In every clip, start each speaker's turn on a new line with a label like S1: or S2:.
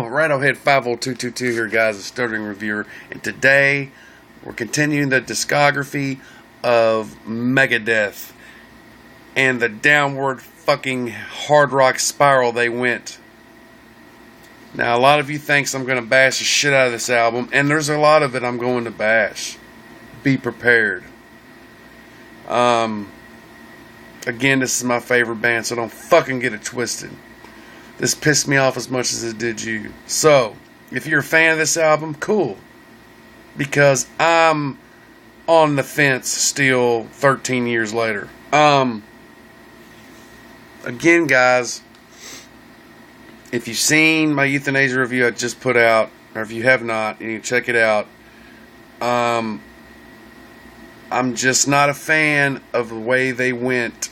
S1: Radiohead 50222 here, guys, a stuttering reviewer, and today we're continuing the discography of Megadeth and the downward fucking hard rock spiral they went. Now, a lot of you thinks I'm going to bash the shit out of this album, and there's a lot of it I'm going to bash. Be prepared. Again, this is my favorite band, so don't fucking get it twisted. This pissed me off as much as it did you. So, if you're a fan of this album, cool. Because I'm on the fence still 13 years later. Again, guys, if you've seen my euthanasia review I just put out, or if you have not, you need to check it out. I'm just not a fan of the way they went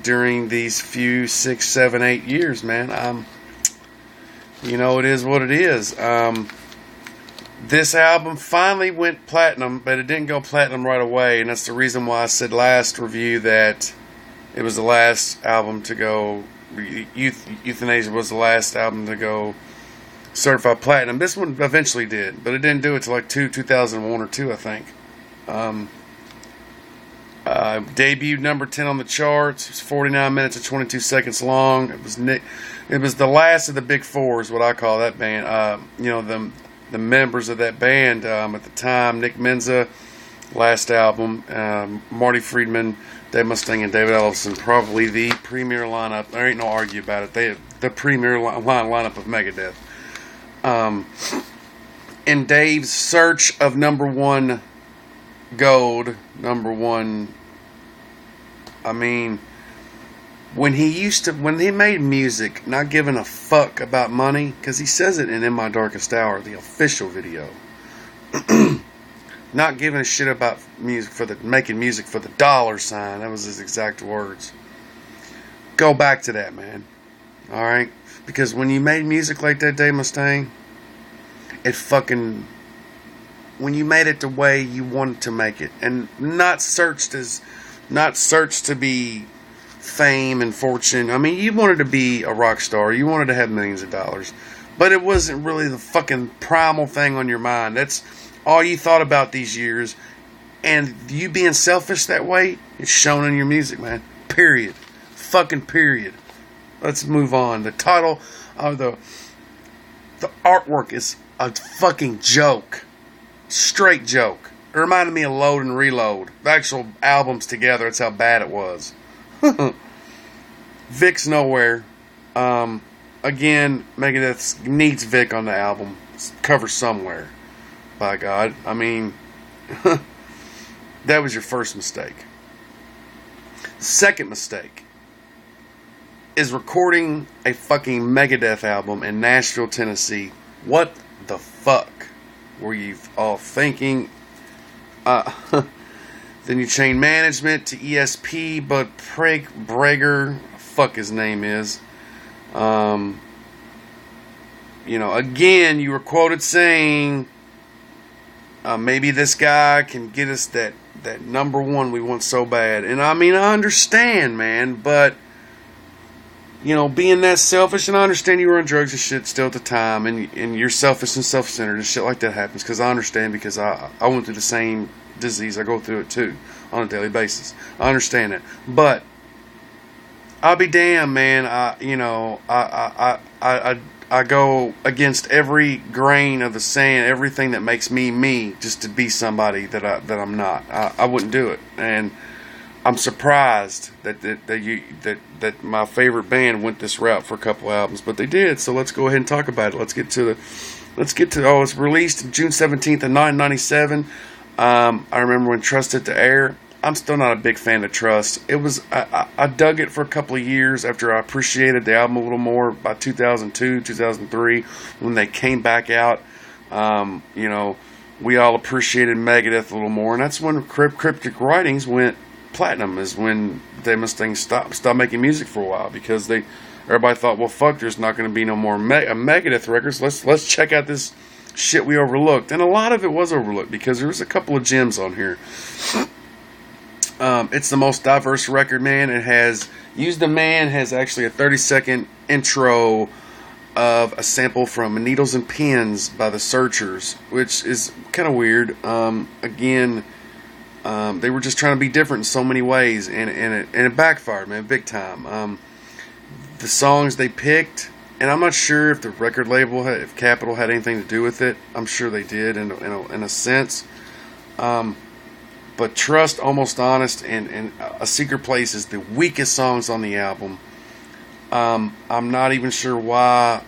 S1: during these few 6, 7, 8 years, man. You know, it is what it is. This album finally went platinum, but it didn't go platinum right away, and that's the reason why I said last review that it was the last album to go. Euthanasia was the last album to go certified platinum. This one eventually did, but it didn't do it till like 2001 or 2, I think. Debuted number 10 on the charts. It was 49 minutes and 22 seconds long. It was the last of the big four, is what I call that band. You know, the members of that band at the time: Nick Menza, last album, Marty Friedman, Dave Mustaine, and David Ellefson. Probably the premier lineup. There ain't no argue about it. The premier lineup of Megadeth. In Dave's search of number one gold, number one. I mean, when he made music, not giving a fuck about money, because he says it in My Darkest Hour, the official video. Not giving a shit about music making music for the dollar sign. That was his exact words. Go back to that, man. All right, because when you made music like that, Dave Mustaine, when you made it the way you wanted to make it, and not searched to be fame and fortune. I mean, you wanted to be a rock star. You wanted to have millions of dollars. But it wasn't really the fucking primal thing on your mind. That's all you thought about these years. And you being selfish that way, it's shown in your music, man. Period. Fucking period. Let's move on. The title of the artwork is a fucking joke. Straight joke. It reminded me of Load and Reload. The actual albums together, that's how bad it was. Vic's nowhere. Again, Megadeth needs Vic on the album. Cover somewhere. By God. I mean, that was your first mistake. Second mistake is recording a fucking Megadeth album in Nashville, Tennessee. What the fuck were you all thinking? Then you change management to ESP, but Breger, fuck his name is. You know, again, you were quoted saying, maybe this guy can get us that number one we want so bad. And I mean, I understand, man, but you know, being that selfish, and I understand you were on drugs and shit still at the time, and you're selfish and self-centered and shit like that happens, because I understand, because I went through the same disease. I go through it too on a daily basis. I understand it, but I'll be damned, man. I go against every grain of the sand, everything that makes me, just to be somebody that I'm not. I wouldn't do it, and I'm surprised that my favorite band went this route for a couple albums, but they did. So let's go ahead and talk about it. Let's get to it's released June 17th of 1997. I remember when Trust hit the air. I'm still not a big fan of Trust. I dug it for a couple of years after I appreciated the album a little more by 2002, 2003 when they came back out. You know, we all appreciated Megadeth a little more, and that's when Cryptic Writings went platinum, is when Dave Mustaine stopped making music for a while, because everybody thought, well, fuck, there's not going to be no more Megadeth records. Let's check out this shit we overlooked. And a lot of it was overlooked, because there was a couple of gems on here. It's the most diverse record, man. It has Use the Man has actually a 30-second intro of a sample from Needles and Pins by the Searchers, which is kind of weird. Again, they were just trying to be different in so many ways, and it backfired, man, big time. The songs they picked, and I'm not sure if the record label, if Capitol had anything to do with it. I'm sure they did in a sense. But Trust, Almost Honest, and A Secret Place is the weakest songs on the album. I'm not even sure why.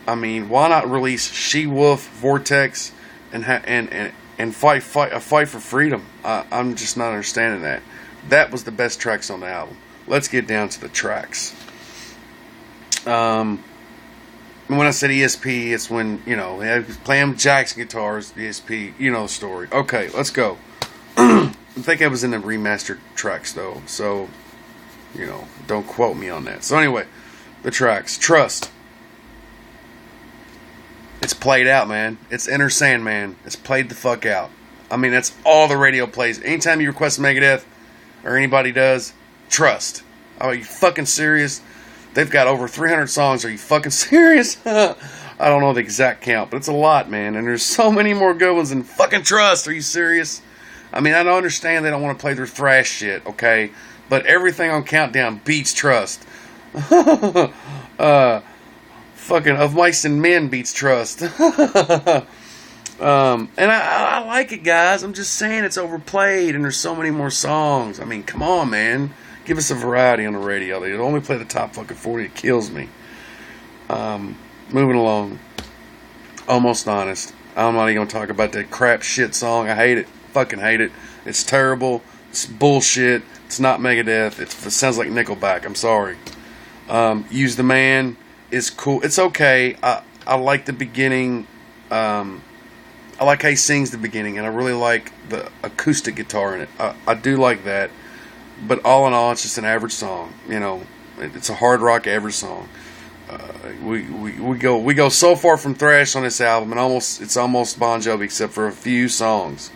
S1: I mean, why not release She Wolf, Vortex, and Fight for Freedom? I'm just not understanding that. That was the best tracks on the album. Let's get down to the tracks. When I said ESP, it's when, they playing Jackson guitars, ESP, you know the story. Okay, let's go. I think I was in the remastered tracks, though, so, don't quote me on that. So anyway, the tracks. Trust. It's played out, man. It's Enter Sandman. It's played the fuck out. I mean, that's all the radio plays. Anytime you request Megadeth, or anybody does, Trust. Are you fucking serious? They've got over 300 songs. Are you fucking serious? I don't know the exact count, but it's a lot, man. And there's so many more good ones than fucking Trust. Are you serious? I mean, I don't understand they don't want to play their thrash shit, okay? But everything on Countdown beats Trust. Fucking Of Mice and Men beats Trust. And I like it, guys. I'm just saying it's overplayed, and there's so many more songs. I mean, come on, man. Give us a variety on the radio. They only play the top fucking 40. It kills me. Moving along. Almost Honest. I'm not even going to talk about that crap shit song. I hate it. Fucking hate it. It's terrible. It's bullshit. It's not Megadeth. It sounds like Nickelback. I'm sorry. Use the Man is cool. It's okay. I like the beginning. I like how he sings the beginning, and I really like the acoustic guitar in it. I do like that. But all in all, it's just an average song. It's a hard rock average song. We go so far from thrash on this album, and it's almost Bon Jovi except for a few songs.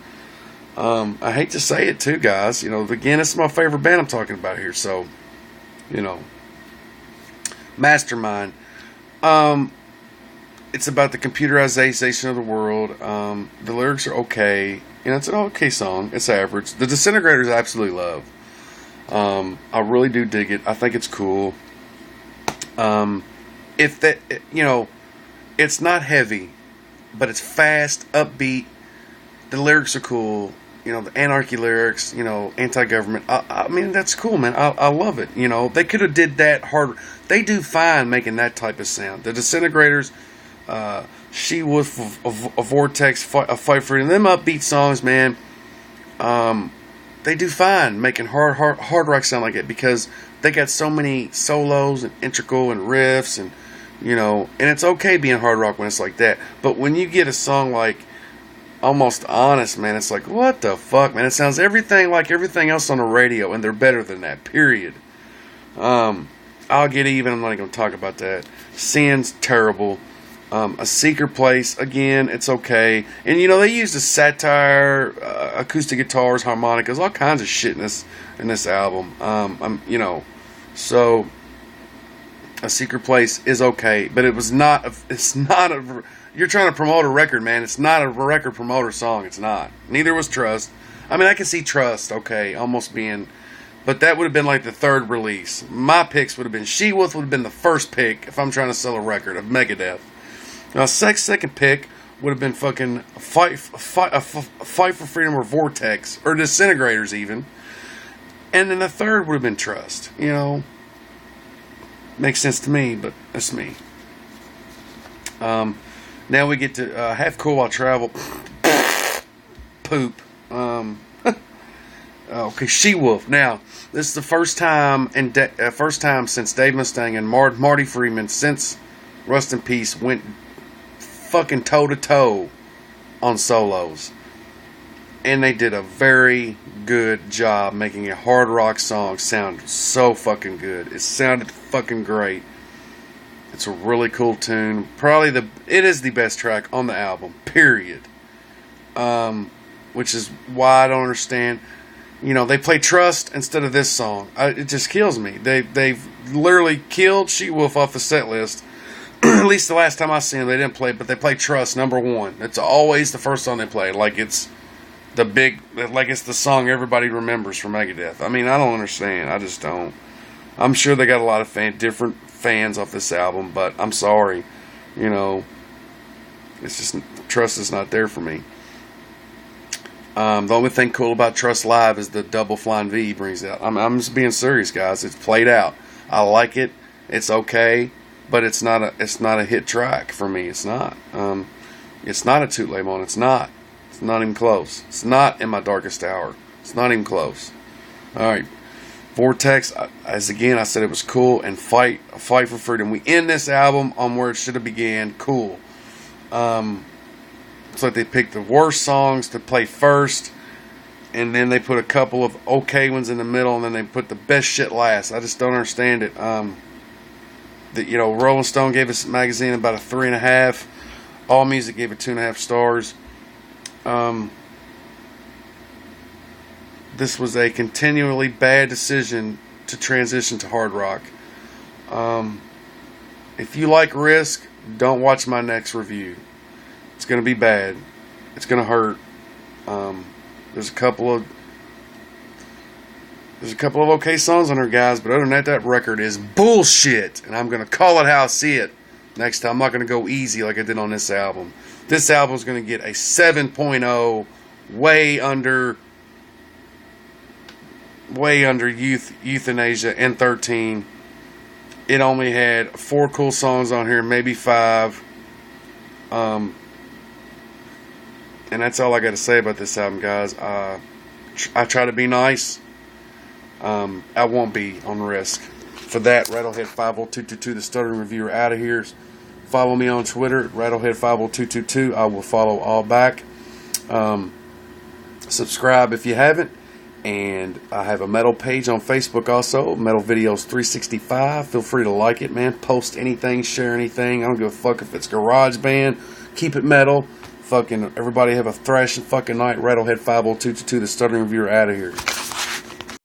S1: I hate to say it too, guys. Again, it's my favorite band I'm talking about here. So, Mastermind. It's about the computerization of the world. The lyrics are okay. It's an okay song. It's average. The Disintegrators I absolutely love. I really do dig it. I think it's cool. It's not heavy, but it's fast, upbeat. The lyrics are cool. The anarchy lyrics, anti-government. I mean, that's cool, man. I love it. They could have did that hard. They do fine making that type of sound. The Disintegrators, She Wolf, a Vortex, a Fight for Freedom. Them upbeat songs, man. They do fine making hard rock sound like it because they got so many solos and integral and riffs and and it's okay being hard rock when it's like that. But when you get a song like Almost Honest, man, it's like, what the fuck, man? It sounds everything like everything else on the radio, and they're better than that, period. I'll Get Even, I'm not even going to talk about that. Sin's terrible. A Secret Place, again, it's okay. And, they used a satire, acoustic guitars, harmonicas, all kinds of shit in this album. So A Secret Place is okay, but it's not a, you're trying to promote a record, man. It's not a record promoter song. It's not. Neither was Trust. I mean, I can see Trust, okay, almost being, but that would have been like the third release. My picks would have been, She Wolf would have been the first pick if I'm trying to sell a record of Megadeth. Now, second pick would have been fucking Fight for Freedom or Vortex, or Disintegrators even. And then the third would have been Trust. Makes sense to me, but that's me. Now we get to Half Cool While Travel. Poop. Okay, She Wolf. Now, this is the first time since Dave Mustaine and Marty Friedman, since Rust in Peace, went fucking toe to toe on solos, and they did a very good job making a hard rock song sound so fucking good. It sounded fucking great. It's a really cool tune. It is the best track on the album, period. Which is why I don't understand. They play Trust instead of this song. It just kills me. They've literally killed She Wolf off the set list At least the last time I seen them, they didn't play, but they played Trust #1. It's always the first song they play, like it's the song everybody remembers from Megadeth. I mean, I don't understand. I just don't. I'm sure they got a lot of different fans off this album, but I'm sorry, it's just Trust is not there for me. The only thing cool about Trust Live is the double flying V he brings out. I'm just being serious, guys. It's played out. I like it. It's okay, but it's not a hit track for me. It's not. It's not a Toot Mon. It's not. It's not even close. It's not in my darkest hour. It's not even close. All right. Vortex, as again I said, it was cool, and Fight for Freedom. We end this album on where it should have began. Cool. It's like they picked the worst songs to play first, and then they put a couple of okay ones in the middle, and then they put the best shit last. I just don't understand it. Rolling Stone gave us magazine about a 3.5. All Music gave it 2.5 stars. This was a continually bad decision to transition to hard rock. If you like Risk, don't watch my next review. It's going to be bad. It's going to hurt. There's a couple of okay songs on her, guys, but other than that record is bullshit, and I'm going to call it how I see it. Next time, I'm not going to go easy like I did on this album. This album is going to get a 7.0, way under Euthanasia and 13. It only had 4 cool songs on here, maybe 5. And that's all I got to say about this album, guys. I try to be nice. I won't be on Risk. For that, Rattlehead50222, the Stuttering Reviewer, out of here. Follow me on Twitter, Rattlehead50222. I will follow all back. Subscribe if you haven't. And I have a metal page on Facebook also, Metal Videos 365. Feel free to like it, man. Post anything, share anything. I don't give a fuck if it's GarageBand. Keep it metal. Fucking everybody have a thrashing fucking night. Rattlehead50222, the Stuttering Reviewer, out of here.